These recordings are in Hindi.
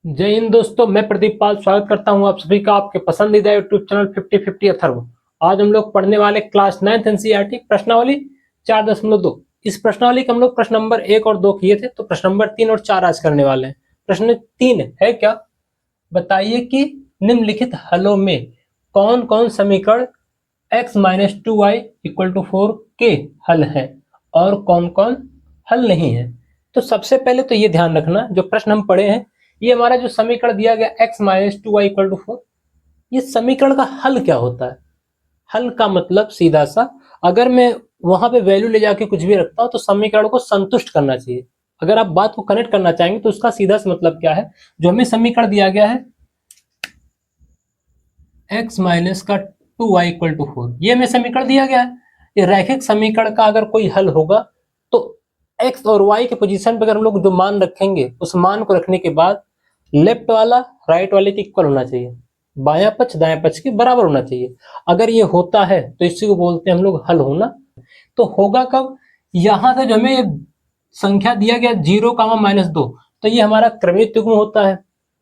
जय हिंद दोस्तों, मैं प्रदीप पाल स्वागत करता हूं आप सभी का आपके पसंदीदा यूट्यूब चैनल 50-50 अथर्व। आज हम लोग पढ़ने वाले क्लास 9th एनसीईआरटी प्रश्नावली 4.2। इस प्रश्नावली का हम लोग प्रश्न नंबर 1 और 2 किए थे, तो प्रश्न नंबर 3 और 4 आज करने वाले हैं। प्रश्न 3 है क्या, बताइए कि निम्नलिखित हलों में कौन कौन समीकरण x minus 2y equal to 4 के हल है और कौन कौन हल नहीं है। तो सबसे पहले तो ये ध्यान रखना, जो प्रश्न हम पढ़े हैं, ये हमारा जो समीकरण दिया गया x minus 2y equal to 4, ये समीकरण का हल क्या होता है। हल का मतलब सीधा सा, अगर मैं वहां पे वैल्यू ले जाके कुछ भी रखता हूं तो समीकरण को संतुष्ट करना चाहिए। अगर आप बात को कनेक्ट करना चाहेंगे तो उसका सीधा सा मतलब क्या है, जो हमें समीकरण दिया गया है x माइनस का 2y इक्वल टू 4, ये हमें समीकरण दिया गया है। ये रैखिक समीकरण का अगर कोई हल होगा तो x और y के पोजीशन पे अगर हम लोग जो मान रखेंगे, उस मान को रखने के बाद लेफ्ट वाला राइट वाले के इक्वल होना चाहिए, बायां पक्ष दाएं पक्ष के बराबर होना चाहिए। अगर ये होता है तो इसी को बोलते हैं हम लोग हल होना। तो होगा कब, यहां से जो हमें संख्या दिया गया 0, -2, तो ये हमारा क्रमिक युग्म होता है।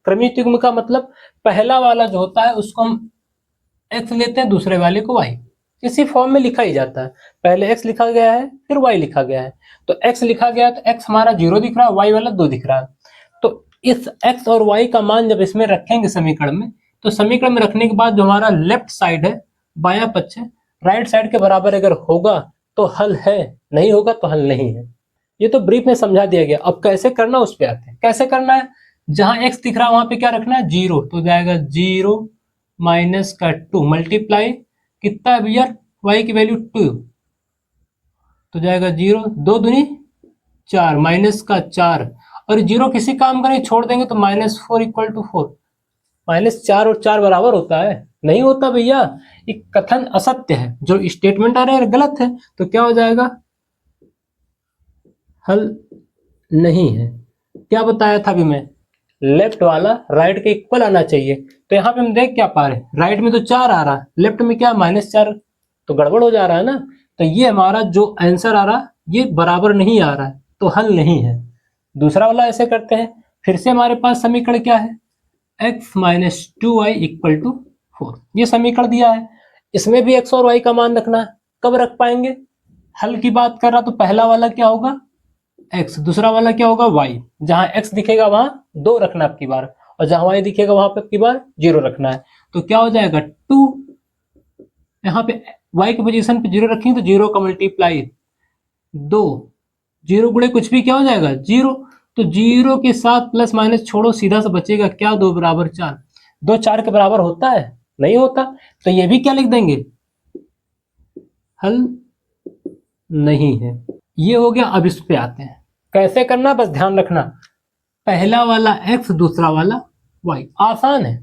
क्रमिक युग्म का मतलब पहला वाला जो होता है उसको हम x लेते हैं, दूसरे वाले को y। इसी फॉर्म में लिखा ही जाता है, पहले x लिखा गया है फिर y लिखा गया है। तो x लिखा गया तो x हमारा 0 दिख रहा है, y वाला 2 दिख रहा है। तो इस x और y का मान जब इसमें रखेंगे समीकरण में, तो समीकरण में रखने के बाद जो हमारा लेफ्ट साइड है, बायां पक्ष है, राइट साइड के बराबर अगर होगा तो हल है, नहीं होगा तो हल नहीं है। ये तो ब्रीफ में समझा दिया गया। अब कैसे करना उस पर आते हैं। कैसे करना है, जहां x दिख रहा है वहां पे क्या रखना है, 0, तो जाएगा 0 माइनस का 2 मल्टीप्लाई कितना है भैया, y की वैल्यू 2, तो जाएगा 0, 2 दूनी 4 माइनस का 4, और 0 किसी काम का नहीं, छोड़ देंगे तो -4 इक्वल टू 4। -4 और 4 बराबर होता है, नहीं होता भैया, ये कथन असत्य है। जो स्टेटमेंट आ रहा है गलत है, तो क्या हो जाएगा, हल नहीं है। क्या बताया था अभी मैं, लेफ्ट वाला राइट के इक्वल आना चाहिए। तो यहाँ पे हम देख क्या पा रहे हैं, राइट में तो 4 आ रहा है, लेफ्ट में क्या -4, तो गड़बड़ हो जा रहा है ना। तो ये हमारा जो आंसर आ रहा है ये बराबर नहीं आ रहा है, तो हल नहीं है। दूसरा वाला ऐसे करते हैं, फिर से हमारे पास समीकरण क्या है, x minus 2y equal to 4, ये समीकरण दिया है। इसमें भी x और y का मान रखना है। कब रख पाएंगे, हल की बात कर रहा तो पहला वाला क्या होगा x, दूसरा वाला क्या होगा y। जहां x दिखेगा वहां 2 रखना आपकी बार, और जहां y दिखेगा वहां पे आपकी बार 0 रखना है। तो क्या हो जाएगा 2, यहाँ पे y की पोजीशन पे 0 रखेंगे तो 0 का मल्टीप्लाई 2, 0 गुणे कुछ भी क्या हो जाएगा 0। तो 0 के साथ प्लस माइनस छोड़ो, सीधा सा बचेगा क्या, 2 बराबर 4। 2 4 के बराबर होता है, नहीं होता। तो ये भी क्या लिख देंगे, हल नहीं है। ये हो गया। अब इस पे आते हैं, कैसे करना बस ध्यान रखना, पहला वाला x दूसरा वाला y, आसान है।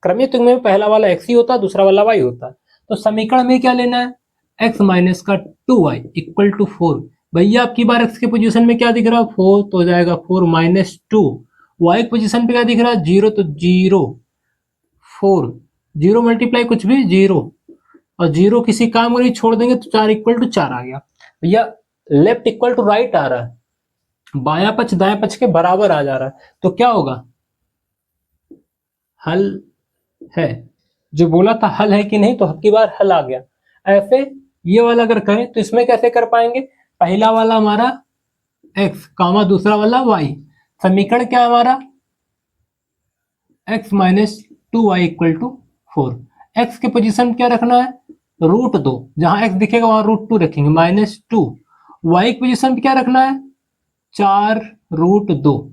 क्रमिक युग्म में पहला वाला x ही होता है, दूसरा वाला y होता है। तो समीकरण में क्या लेना है, x माइनस का 2y इक्वल टू 4। भैया आपकी बार x के पोजीशन में क्या दिख रहा है 4, तो हो जाएगा 4 माइनस 2, y की पोजीशन पे क्या दिख रहा है 0, तो 0 4, 0 मल्टीप्लाई कुछ भी 0, और 0 किसी काम को नहीं, छोड़ देंगे तो 4 इक्वल टू 4 आ गया। भैया लेफ्ट इक्वल टू राइट आ रहा है, बायां पक्ष दाएं पक्ष के बराबर आ जा रहा है, तो क्या होगा, हल है। जो बोला था हल है कि नहीं, तो की बार हल आ गया। ऐसे ये वाला अगर करें तो इसमें कैसे कर पाएंगे, पहला वाला हमारा x कामा दूसरा वाला y, समीकरण क्या हमारा x minus 2y equal to 4। x के पोजीशन क्या रखना है, √2, जहां x दिखेगा वहां √2 रखेंगे, -2। y की पोजीशन पे क्या रखना है 4√2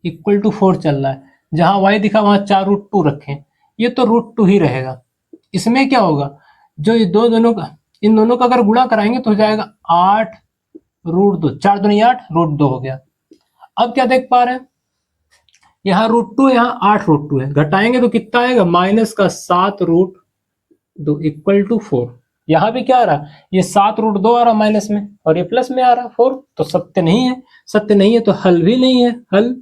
इक्वल टू 4 चल रहा है, जहां y दिखा वहां 4√2 रखें, ये तो √2 ही रहेगा। इसमें क्या होगा, जो ये दोनों का, इन दोनों का अगर गुणा कराएंगे तो हो जाएगा 8√2, 4 दूनी 8, √2 हो गया। अब क्या देख पा रहे हैं, यहाँ √2, यहाँ 8√2 है, घटाएंगे तो कितना आएगा -7√2 इक्वल टू 4। यहाँ भी क्या आ रहा है, ये 7√2 आ रहा माइनस में, और ये प्लस में आ रहा 4, तो सत्य नहीं है। सत्य नहीं है तो हल भी नहीं है, हल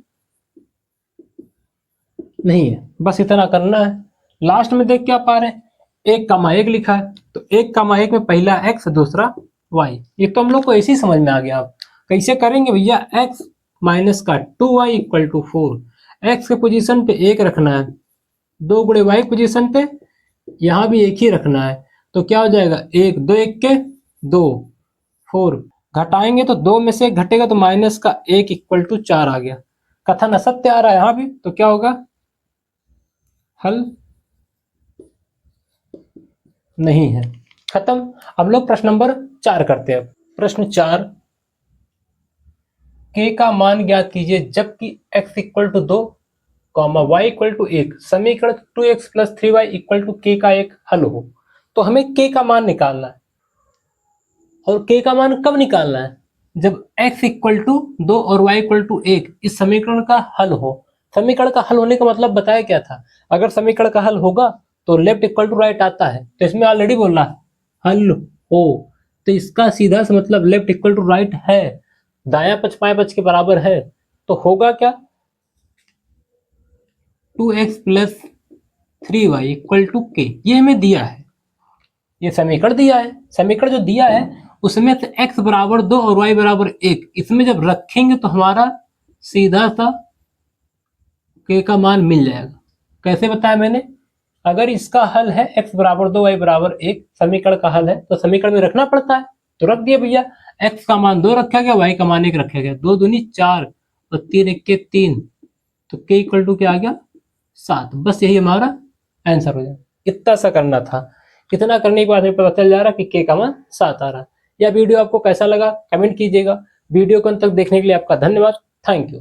नहीं है। बस इतना करना है। लास्ट में देख क्या पा रहे हैं, 1,1 लिखा है, तो 1,1 में पहला x दूसरा y, ये तो हम लोग को ऐसे ही समझ में आ गया। आप कैसे करेंगे भैया, x माइनस का 2y इक्वल टू 4, एक्स के पोजीशन पे 1 रखना है, 2 गुणे वाई पोजीशन पे यहाँ भी 1 ही रखना है, तो क्या हो जाएगा 1, 2 1 के 2, 4 घटाएंगे तो 2 में से 1 घटेगा तो माइनस का 1 इक्वल टू 4 आ गया। कथन असत्य आ रहा है यहाँ भी, तो क्या होगा, हल नहीं है। खत्म। अब लोग प्रश्न नंबर 4 करते हैं। प्रश्न 4, के का मान ज्ञात कीजिए जबकि x equal to 2 y equal to 1 समीकरण 2x plus 3y equal to k का एक हल हो। तो हमें k का मान निकालना है, और k का मान कब निकालना है, जब x इक्वल टू 2 और y इक्वल टू 1 इस समीकरण का हल हो। समीकरण का हल होने का मतलब बताया क्या था, अगर समीकरण का हल होगा तो लेफ्ट इक्वल टू राइट आता है, तो इसमें ऑलरेडी बोल रहा है हल हो, तो इसका सीधा सा मतलब लेफ्ट इक्वल टू राइट है, दाया पक्ष बाएं पक्ष के बराबर है, तो होगा क्या 2x plus 3y equal to k। ये हमें दिया है, ये समीकरण दिया है, समीकरण जो दिया है उसमें से x बराबर 2 और y बराबर 1 इसमें जब रखेंगे तो हमारा सीधा सा k का मान मिल जाएगा। कैसे बताया मैंने, अगर इसका हल है x बराबर 2 y बराबर 1 समीकरण का हल है तो समीकरण में रखना पड़ता है, तो रख दिया भैया, x का मान 2 रखा गया, y का मान 1 रखा गया, 2 दूनी 4 और 3 1 के 3, तो k इक्वल टू क्या आ गया 7। बस यही हमारा आंसर हो जाए, इतना सा करना था। इतना करने के बाद हमें पता चल जा रहा कि k का मान 7 आ रहा। यह वीडियो आपको कैसा लगा कमेंट कीजिएगा। वीडियो को अंत तक देखने के लिए आपका धन्यवाद। Thank you.